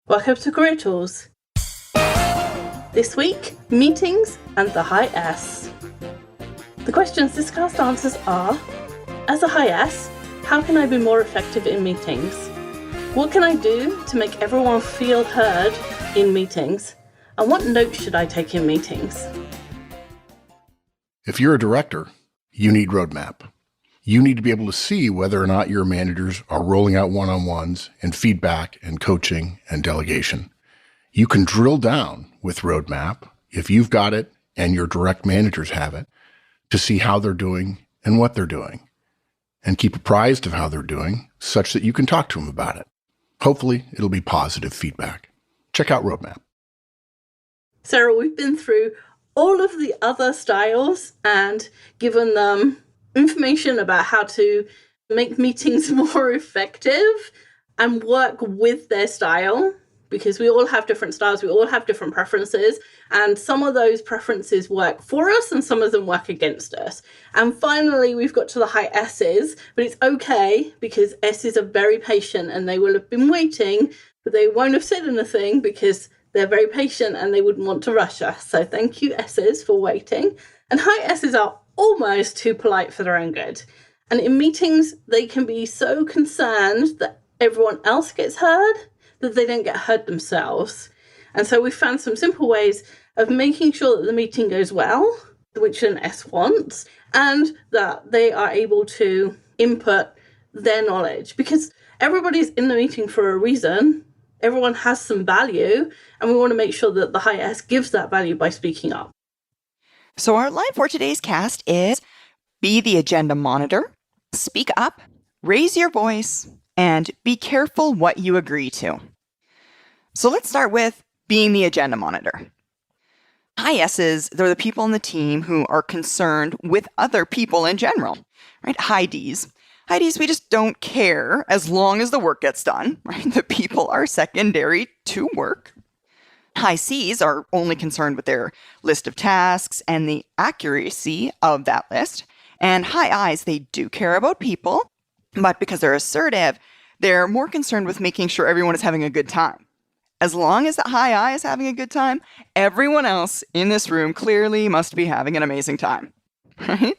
Welcome to Career Tools. This week, meetings and the high S. The questions this cast answers are: as a high S, how can I be more effective in meetings? What can I do to make everyone feel heard in meetings? And what notes should I take in meetings? If you're a director, you need roadmap. You need to be able to see whether or not your managers are rolling out one-on-ones and feedback and coaching and delegation. You can drill down with roadmap, if you've got it and your direct managers have it, to see how they're doing and what they're doing, and keep apprised of how they're doing such that you can talk to them about it. Hopefully, it'll be positive feedback. Check out roadmap. Sarah, we've been through all of the other styles and given them information about how to make meetings more effective and work with their style, because we all have different styles, we all have different preferences, and some of those preferences work for us and some of them work against us. And finally, we've got to the high S's, but it's okay because S's are very patient and they will have been waiting, but they won't have said anything because they're very patient and they wouldn't want to rush us. So thank you, S's, for waiting. And high S's are almost too polite for their own good. And in meetings, they can be so concerned that everyone else gets heard that they don't get heard themselves. And so we found some simple ways of making sure that the meeting goes well, which an S wants, and that they are able to input their knowledge. Because everybody's in the meeting for a reason. Everyone has some value, and we want to make sure that the high S gives that value by speaking up. So our line for today's cast is be the agenda monitor, speak up, raise your voice, and be careful what you agree to. So let's start with being the agenda monitor. High S's, they're the people in the team who are concerned with other people in general, right? High D's. High D's, we just don't care as long as the work gets done, right? The people are secondary to work. High C's are only concerned with their list of tasks and the accuracy of that list. And high I's, they do care about people, but because they're assertive, they're more concerned with making sure everyone is having a good time. As long as the high I is having a good time, everyone else in this room clearly must be having an amazing time, right?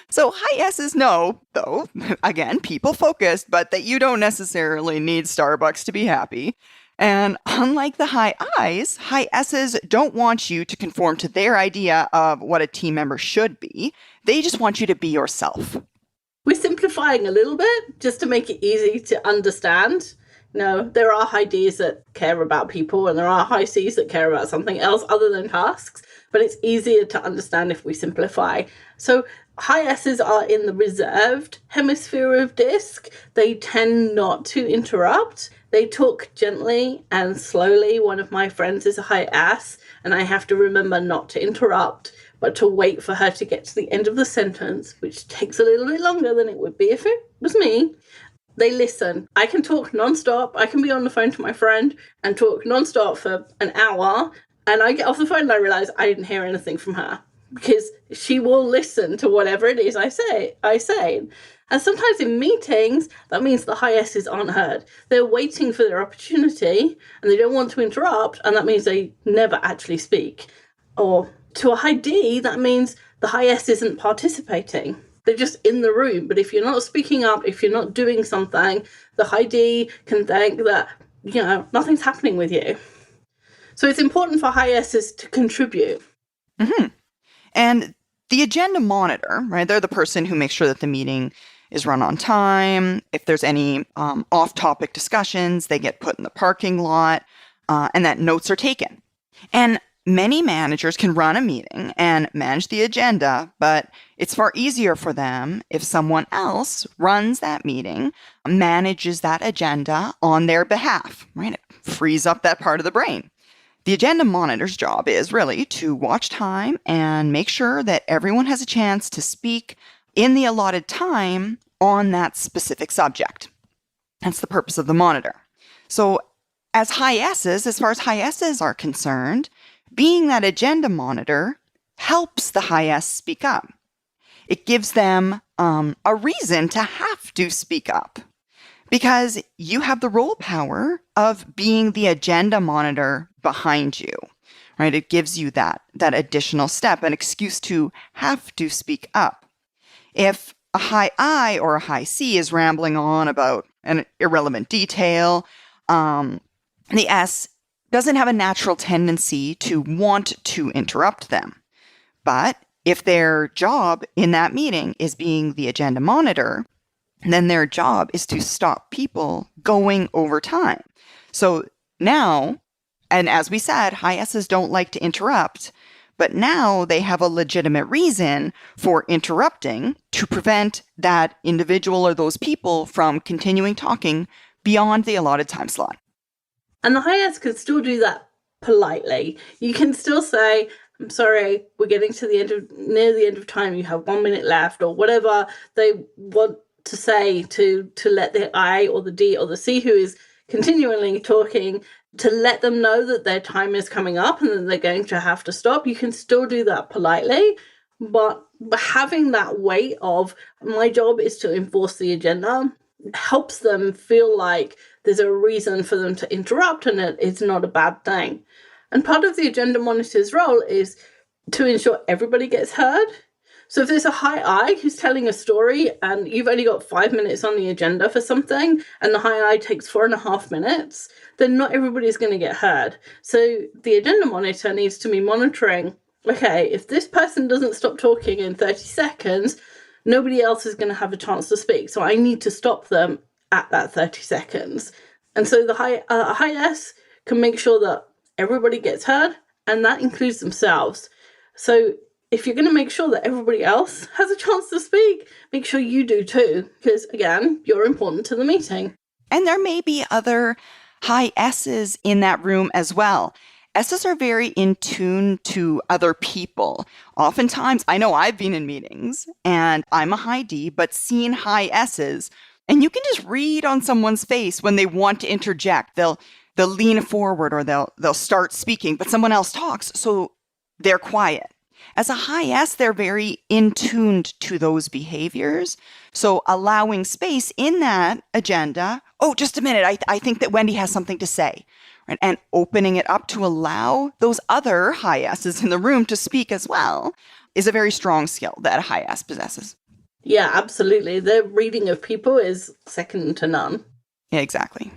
So high S's know, though, again, people focused, but that you don't necessarily need Starbucks to be happy. And unlike the high I's, high S's don't want you to conform to their idea of what a team member should be. They just want you to be yourself. We're simplifying a little bit just to make it easy to understand. There are high D's that care about people and there are high C's that care about something else other than tasks, but it's easier to understand if we simplify. So high S's are in the reserved hemisphere of DISC. They tend not to interrupt. They talk gently and slowly. One of my friends is a high S, and I have to remember not to interrupt, but to wait for her to get to the end of the sentence, which takes a little bit longer than it would be if it was me. They listen. I can talk nonstop. I can be on the phone to my friend and talk nonstop for an hour, and I get off the phone and I realize I didn't hear anything from her because she will listen to whatever it is I say. And sometimes in meetings, that means the high S's aren't heard. They're waiting for their opportunity and they don't want to interrupt, and that means they never actually speak. Or to a high D, that means the high S isn't participating. They're just in the room. But if you're not speaking up, if you're not doing something, the high D can think that, nothing's happening with you. So it's important for high S's to contribute. Mm-hmm. And the agenda monitor, right? They're the person who makes sure that the meeting is run on time. If there's any off-topic discussions, they get put in the parking lot, and that notes are taken. And many managers can run a meeting and manage the agenda, but it's far easier for them if someone else runs that meeting, manages that agenda on their behalf, right? It frees up that part of the brain. The agenda monitor's job is really to watch time and make sure that everyone has a chance to speak in the allotted time on that specific subject. That's the purpose of the monitor. So as high S's, as far as high S's are concerned, being that agenda monitor helps the high S speak up. It gives them a reason to have to speak up. because you have the role power of being the agenda monitor behind you, right? It gives you that additional step, an excuse to have to speak up. If a high I or a high C is rambling on about an irrelevant detail, the S doesn't have a natural tendency to want to interrupt them. But if their job in that meeting is being the agenda monitor, then their job is to stop people going over time. So now, and as we said, high S's don't like to interrupt, but now they have a legitimate reason for interrupting to prevent that individual or those people from continuing talking beyond the allotted time slot. And the high S can still do that politely. You can still say, I'm sorry, we're getting to near the end of time, you have 1 minute left, or whatever they want to say to let the I or the D or the C who is continually talking, to let them know that their time is coming up and that they're going to have to stop. You can still do that politely, but having that weight of my job is to enforce the agenda helps them feel like there's a reason for them to interrupt and it's not a bad thing. And part of the agenda monitor's role is to ensure everybody gets heard. So if there's a high I who's telling a story and you've only got 5 minutes on the agenda for something and the high I takes 4.5 minutes, then not everybody's going to get heard. So the agenda monitor needs to be monitoring, okay, if this person doesn't stop talking in 30 seconds, nobody else is going to have a chance to speak. So I need to stop them at that 30 seconds. And so the high S can make sure that everybody gets heard, and that includes themselves. So if you're going to make sure that everybody else has a chance to speak, make sure you do too, because again, you're important to the meeting. And there may be other high S's in that room as well. S's are very in tune to other people. Oftentimes, I know I've been in meetings and I'm a high D, but seen high S's, and you can just read on someone's face when they want to interject. They'll lean forward or they'll start speaking, but someone else talks, so they're quiet. As a high S, they're very in tuned to those behaviors. So allowing space in that agenda, oh, just a minute, I think that Wendy has something to say. Right? And opening it up to allow those other high S's in the room to speak as well is a very strong skill that a high S possesses. Yeah, absolutely. Their reading of people is second to none. Yeah, exactly.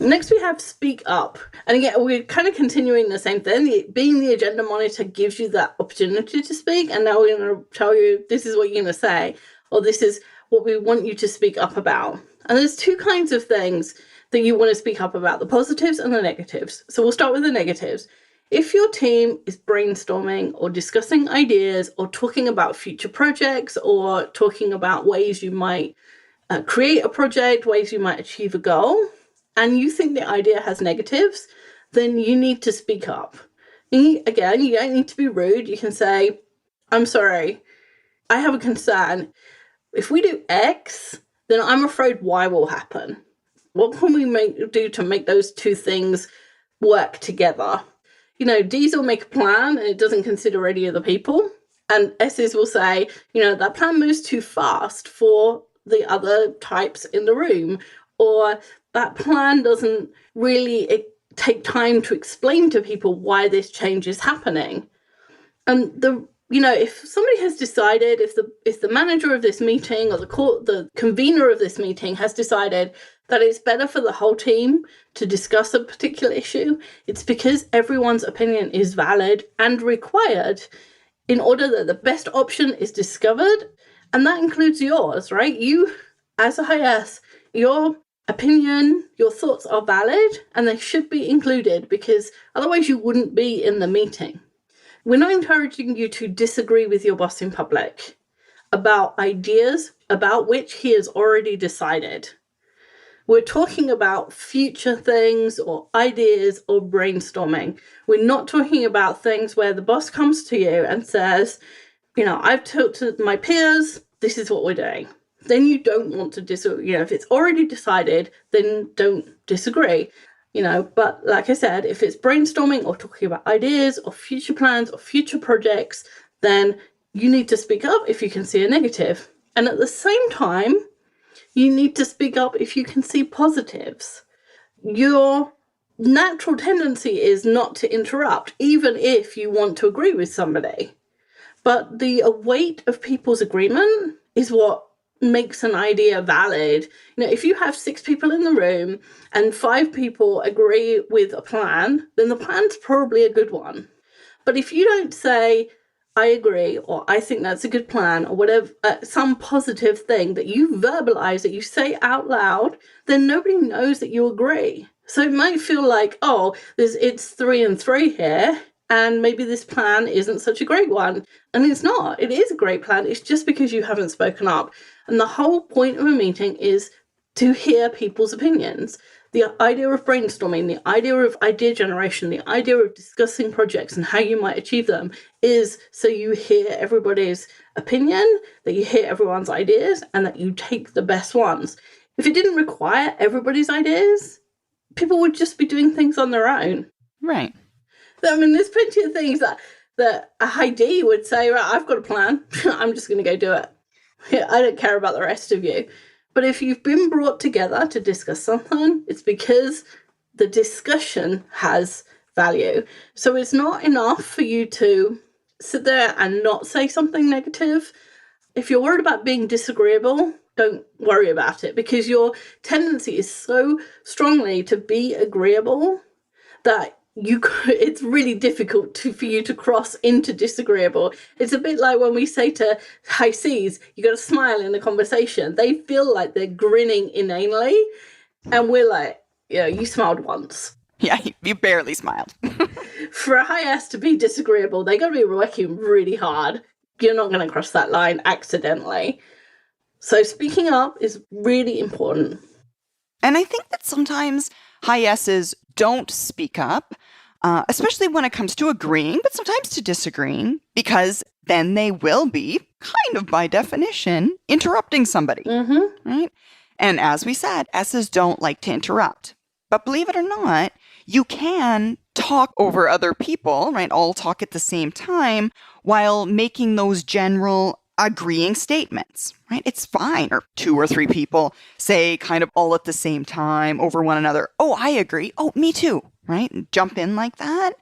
Next, we have speak up. And again, we're kind of continuing the same thing. Being the agenda monitor gives you that opportunity to speak. And now we're going to tell you, this is what you're going to say, or this is what we want you to speak up about. And there's two kinds of things that you want to speak up about, the positives and the negatives. So we'll start with the negatives. If your team is brainstorming or discussing ideas or talking about future projects or talking about ways you might create a project, ways you might achieve a goal, and you think the idea has negatives, then you need to speak up. Again, you don't need to be rude. You can say, I'm sorry, I have a concern. If we do X, then I'm afraid Y will happen. What can we do to make those two things work together? D's will make a plan and it doesn't consider any of the people. And S's will say, that plan moves too fast for the other types in the room. Or that plan doesn't really take time to explain to people why this change is happening. And if somebody has decided, if the manager of this meeting or the convener of this meeting has decided that it's better for the whole team to discuss a particular issue, it's because everyone's opinion is valid and required in order that the best option is discovered. And that includes yours, right? You, as a high S, your opinion, your thoughts are valid and they should be included, because otherwise you wouldn't be in the meeting. We're not encouraging you to disagree with your boss in public about ideas about which he has already decided. We're talking about future things or ideas or brainstorming. We're not talking about things where the boss comes to you and says, I've talked to my peers, this is what we're doing. Then you don't want to disagree. If it's already decided, then don't disagree. But like I said, if it's brainstorming or talking about ideas or future plans or future projects, then you need to speak up if you can see a negative. And at the same time, You need to speak up if you can see positives. Your natural tendency is not to interrupt, even if you want to agree with somebody. But the weight of people's agreement is what makes an idea valid. If you have 6 people in the room and 5 people agree with a plan, then the plan's probably a good one. But if you don't say, I agree, or I think that's a good plan, or whatever, some positive thing that you verbalize, that you say out loud, then nobody knows that you agree. So it might feel like, it's 3 and 3 here, and maybe this plan isn't such a great one. And it's not. It is a great plan. It's just because you haven't spoken up. And the whole point of a meeting is to hear people's opinions. The idea of brainstorming, the idea of idea generation, the idea of discussing projects and how you might achieve them is so you hear everybody's opinion, that you hear everyone's ideas, and that you take the best ones. If it didn't require everybody's ideas, people would just be doing things on their own. Right. I mean, there's plenty of things that a Heidi would say, right, I've got a plan. I'm just going to go do it. I don't care about the rest of you. But if you've been brought together to discuss something, it's because the discussion has value. So it's not enough for you to sit there and not say something negative. If you're worried about being disagreeable, don't worry about it, because your tendency is so strongly to be agreeable that it's really difficult for you to cross into disagreeable. It's a bit like when we say to high Cs, you got to smile in a conversation. They feel like they're grinning inanely, and we're like, you smiled once. Yeah, you barely smiled. For a high S to be disagreeable, they got to be working really hard. You're not going to cross that line accidentally. So speaking up is really important. And I think that sometimes high S's don't speak up, especially when it comes to agreeing, but sometimes to disagreeing, because then they will be, kind of by definition, interrupting somebody, right? And as we said, S's don't like to interrupt. But believe it or not, you can talk over other people, right? All talk at the same time while making those general agreeing statements, right? It's fine. Or 2 or 3 people say kind of all at the same time over one another. Oh, I agree. Oh, me too, right? Jump in like that.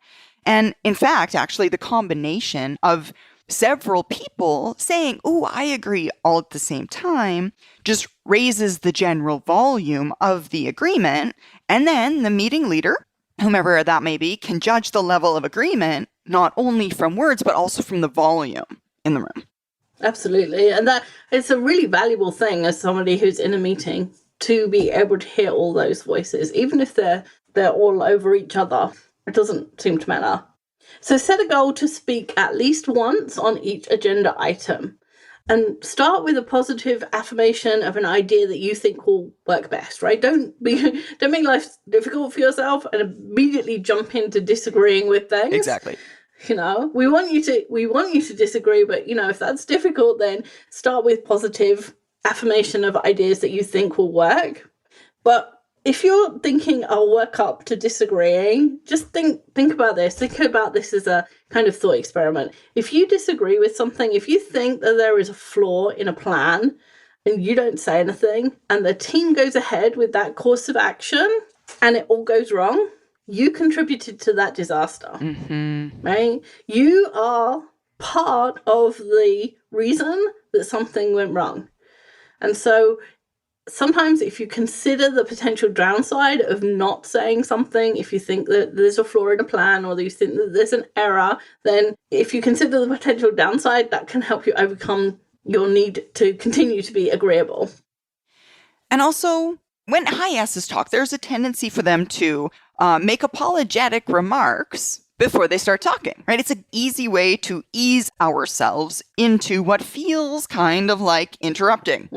And in fact, actually, the combination of several people saying, oh, I agree all at the same time just raises the general volume of the agreement. And then the meeting leader, whomever that may be, can judge the level of agreement, not only from words, but also from the volume in the room. Absolutely. And that it's a really valuable thing as somebody who's in a meeting to be able to hear all those voices, even if they're all over each other. It doesn't seem to matter. So set a goal to speak at least once on each agenda item, and start with a positive affirmation of an idea that you think will work best, right? Don't make life difficult for yourself and immediately jump into disagreeing with things. Exactly. We want you to disagree, but if that's difficult, then start with positive affirmation of ideas that you think will work. But if you're thinking I'll work up to disagreeing, just think about this. Think about this as a kind of thought experiment. If you disagree with something, if you think that there is a flaw in a plan and you don't say anything, and the team goes ahead with that course of action and it all goes wrong, you contributed to that disaster, right? You are part of the reason that something went wrong. And so sometimes if you consider the potential downside of not saying something, if you think that there's a flaw in a plan or that you think that there's an error, then if you consider the potential downside, that can help you overcome your need to continue to be agreeable. And also, when high S's talk, there's a tendency for them to make apologetic remarks before they start talking, right? It's an easy way to ease ourselves into what feels kind of like interrupting.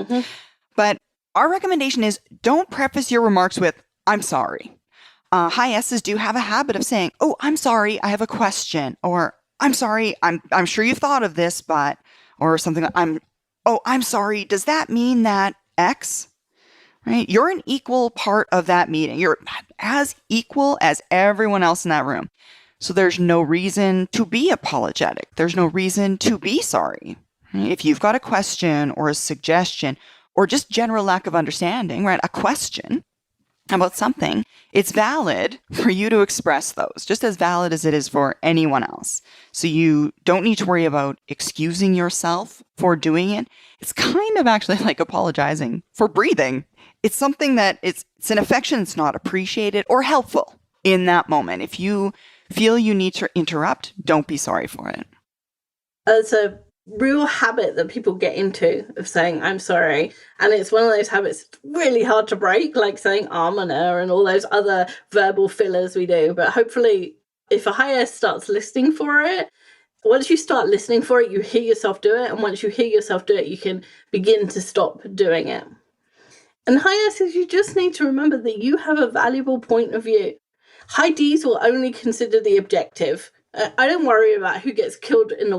But our recommendation is don't preface your remarks with, I'm sorry. High S's do have a habit of saying, oh, I'm sorry, I have a question. Or, I'm sorry, I'm sure you've thought of this, but, or something like, I'm sorry, does that mean that X? Right? You're an equal part of that meeting. You're as equal as everyone else in that room. So there's no reason to be apologetic. There's no reason to be sorry. Right? If you've got a question or a suggestion or just general lack of understanding, right? A question about something, it's valid for you to express those, just as valid as it is for anyone else. So you don't need to worry about excusing yourself for doing it. It's kind of actually like apologizing for breathing. It's something that it's an affection that's not appreciated or helpful in that moment. If you feel you need to interrupt, don't be sorry for it. It's a real habit that people get into of saying, I'm sorry. And it's one of those habits really hard to break, like saying almoner and all those other verbal fillers we do. But hopefully, if a high S starts listening for it, once you start listening for it, you hear yourself do it. And once you hear yourself do it, you can begin to stop doing it. And high S's, you just need to remember that you have a valuable point of view. High Ds will only consider the objective. I don't worry about who gets killed on the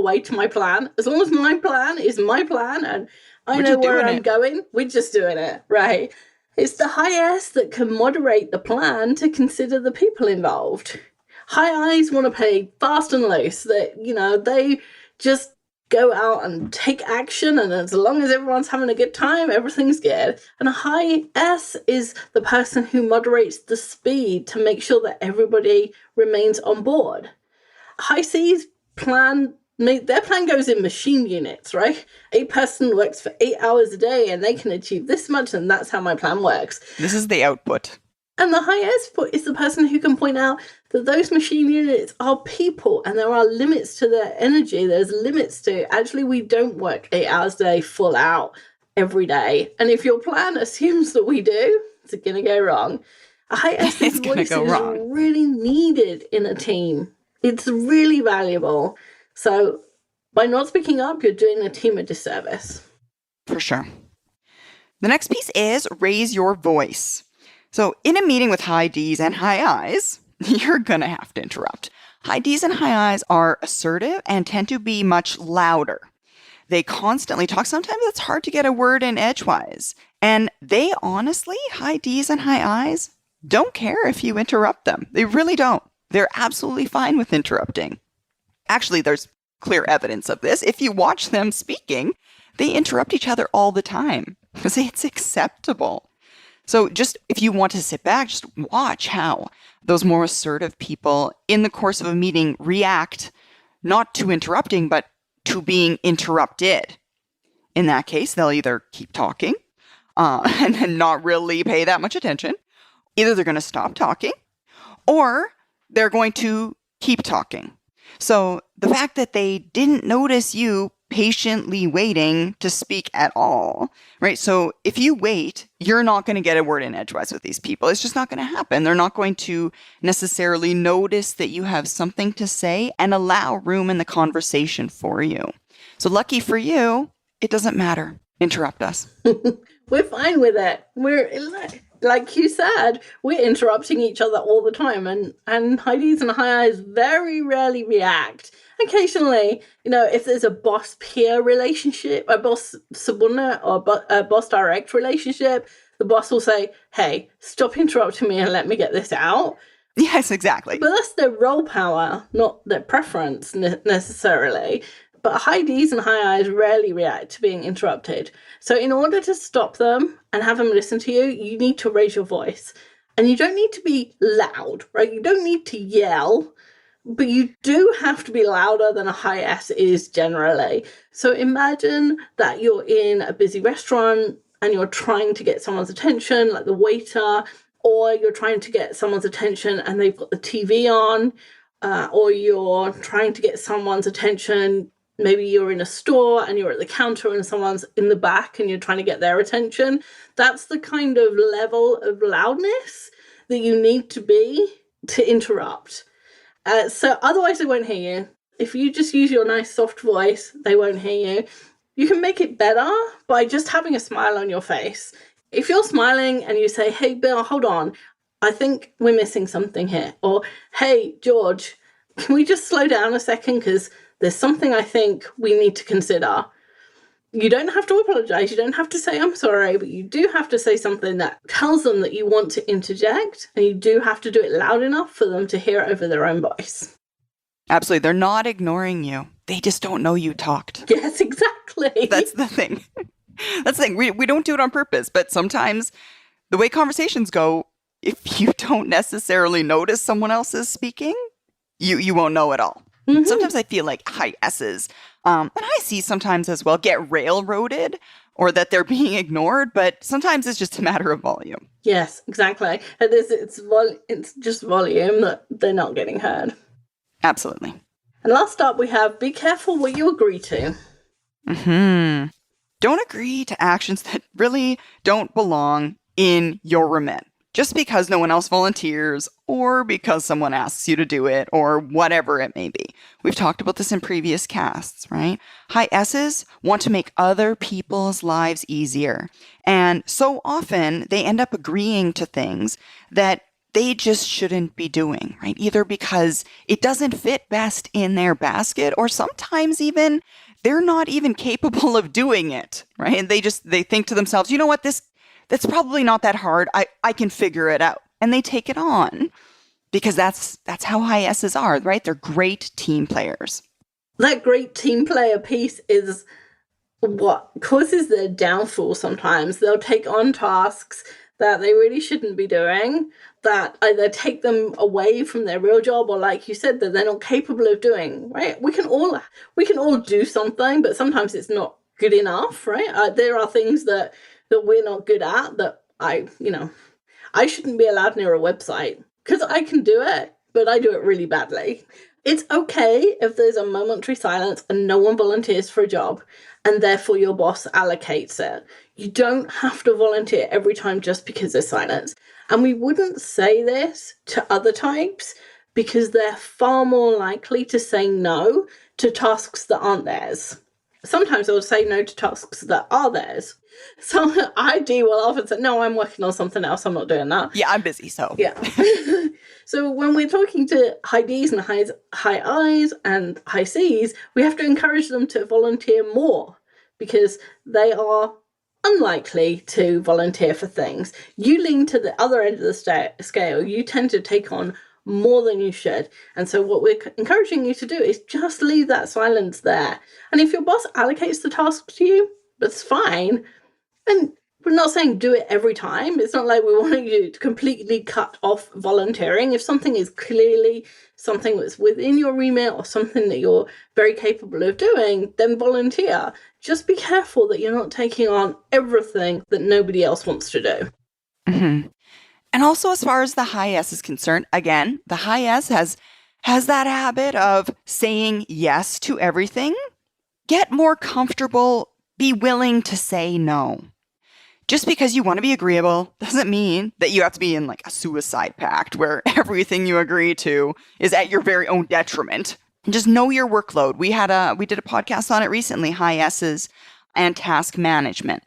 way to my plan. As long as my plan is my plan and I know where I'm going, we're just doing it, right? It's the high S that can moderate the plan to consider the people involved. High Is want to play fast and loose. That they just go out and take action, and as long as everyone's having a good time, everything's good. And a high S is the person who moderates the speed to make sure that everybody remains on board. High C's their plan goes in machine units, right? A person works for 8 hours a day and they can achieve this much, and that's how my plan works. This is the output. And the high S is the person who can point out that those machine units are people and there are limits to their energy. There's limits to, actually, we don't work 8 hours a day full out every day. And if your plan assumes that we do, it's going to go wrong. A high S's voice is really needed in a team. It's really valuable. So by not speaking up, you're doing the team a disservice. For sure. The next piece is raise your voice. So in a meeting with high Ds and high Is, you're going to have to interrupt. High Ds and high Is are assertive and tend to be much louder. They constantly talk. Sometimes it's hard to get a word in edgewise. And they honestly, high Ds and high Is, don't care if you interrupt them. They really don't. They're absolutely fine with interrupting. Actually, there's clear evidence of this. If you watch them speaking, they interrupt each other all the time because it's acceptable. So just if you want to sit back, just watch how those more assertive people in the course of a meeting react not to interrupting, but to being interrupted. In that case, they'll either keep talking and then not really pay that much attention. Either they're going to stop talking or they're going to keep talking. So the fact that they didn't notice you patiently waiting to speak at all, right? So if you wait, you're not going to get a word in edgewise with these people. It's just not going to happen. They're not going to necessarily notice that you have something to say and allow room in the conversation for you. So lucky for you, it doesn't matter. Interrupt us. We're fine with it. We're, like you said, we're interrupting each other all the time, and high Ds and high Is very rarely react. Occasionally, if there's a boss-peer relationship, a boss-subordinate or a boss-direct relationship, the boss will say, hey, stop interrupting me and let me get this out. Yes, exactly. But that's their role power, not their preference necessarily. But high Ds and high Is rarely react to being interrupted. So in order to stop them and have them listen to you, you need to raise your voice. And you don't need to be loud, right? You don't need to yell, but you do have to be louder than a high S is generally. So imagine that you're in a busy restaurant and you're trying to get someone's attention, like the waiter, or you're trying to get someone's attention and they've got the TV on, or you're trying to get someone's attention. Maybe you're in a store and you're at the counter and someone's in the back and you're trying to get their attention. That's the kind of level of loudness that you need to be to interrupt. So otherwise they won't hear you. If you just use your nice soft voice, they won't hear you. You can make it better by just having a smile on your face. If you're smiling and you say, hey, Bill, hold on, I think we're missing something here. Or, hey, George, can we just slow down a second because there's something I think we need to consider. You don't have to apologize. You don't have to say, I'm sorry, but you do have to say something that tells them that you want to interject, and you do have to do it loud enough for them to hear it over their own voice. Absolutely. They're not ignoring you. They just don't know you talked. Yes, exactly. That's the thing. That's the thing. We don't do it on purpose, but sometimes the way conversations go, if you don't necessarily notice someone else is speaking, you won't know at all. Mhm. Sometimes I feel like high S's, and I see sometimes as well, get railroaded or that they're being ignored, but sometimes it's just a matter of volume. Yes, exactly. And it's just volume that they're not getting heard. Absolutely. And last up, we have be careful what you agree to. Don't agree to actions that really don't belong in your remit. Just because no one else volunteers or because someone asks you to do it or whatever it may be. We've talked about this in previous casts, right? High S's want to make other people's lives easier. And so often they end up agreeing to things that they just shouldn't be doing, right? Either because it doesn't fit best in their basket or sometimes even they're not even capable of doing it, right? And they think to themselves, you know what, that's probably not that hard. I can figure it out. And they take it on because that's how high S's are, right? They're great team players. That great team player piece is what causes their downfall sometimes. They'll take on tasks that they really shouldn't be doing, that either take them away from their real job or, like you said, that they're not capable of doing, right? We can all do something, but sometimes it's not good enough, right? There are things that we're not good at that I shouldn't be allowed near a website because I can do it, but I do it really badly. It's okay if there's a momentary silence and no one volunteers for a job and therefore your boss allocates it. You don't have to volunteer every time just because there's silence. And we wouldn't say this to other types because they're far more likely to say no to tasks that aren't theirs. Sometimes they'll say no to tasks that are theirs. So ID will often say, no, I'm working on something else. I'm not doing that. Yeah, I'm busy, so. Yeah. So when we're talking to high Ds and high Is and high Cs, we have to encourage them to volunteer more because they are unlikely to volunteer for things. You lean to the other end of the scale. You tend to take on more than you should. And so what we're encouraging you to do is just leave that silence there. And if your boss allocates the task to you, that's fine. And we're not saying do it every time. It's not like we want you to completely cut off volunteering. If something is clearly something that's within your remit or something that you're very capable of doing, then volunteer. Just be careful that you're not taking on everything that nobody else wants to do. Mm-hmm. And also, as far as the high S is concerned, again, the high S has that habit of saying yes to everything. Get more comfortable. Be willing to say no. Just because you want to be agreeable doesn't mean that you have to be in like a suicide pact where everything you agree to is at your very own detriment. And just know your workload. We did a podcast on it recently, high S's and task management.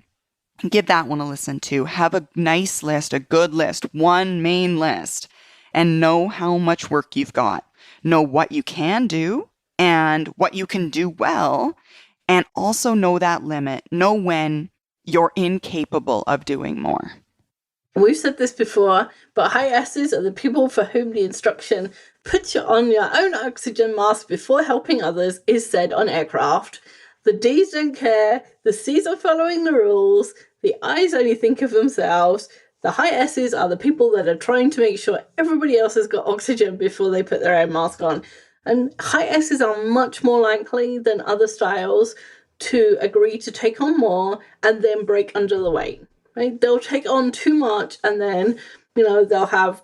Give that one a listen to. Have a nice list, a good list, one main list, and know how much work you've got. Know what you can do and what you can do well, and also know that limit. Know when you're incapable of doing more. We've said this before, but high S's are the people for whom the instruction, put you on your own oxygen mask before helping others, is said on aircraft. The D's don't care, the C's are following the rules, the I's only think of themselves. The high S's are the people that are trying to make sure everybody else has got oxygen before they put their own mask on. And high S's are much more likely than other styles to agree to take on more and then break under the weight. Right? They'll take on too much and then, they'll have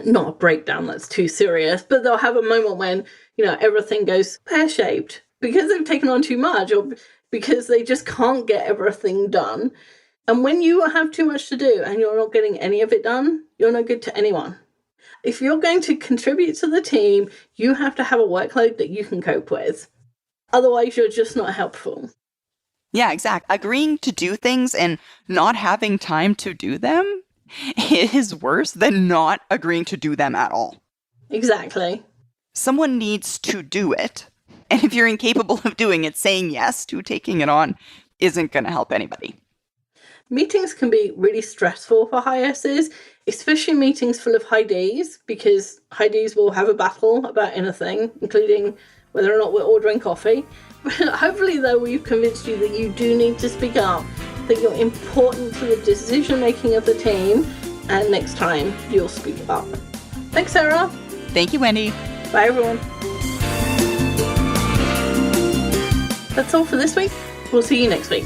not a breakdown, that's too serious, but they'll have a moment when, everything goes pear-shaped because they've taken on too much or because they just can't get everything done. And when you have too much to do and you're not getting any of it done, you're no good to anyone. If you're going to contribute to the team, you have to have a workload that you can cope with. Otherwise, you're just not helpful. Yeah, exactly. Agreeing to do things and not having time to do them is worse than not agreeing to do them at all. Exactly. Someone needs to do it. And if you're incapable of doing it, saying yes to taking it on isn't going to help anybody. Meetings can be really stressful for high S's, especially meetings full of high Ds, because high Ds will have a battle about anything, including whether or not we're ordering coffee. But hopefully, though, we've convinced you that you do need to speak up, that you're important to the decision making of the team, and next time you'll speak up. Thanks, Sarah. Thank you, Wendy. Bye, everyone. That's all for this week. We'll see you next week.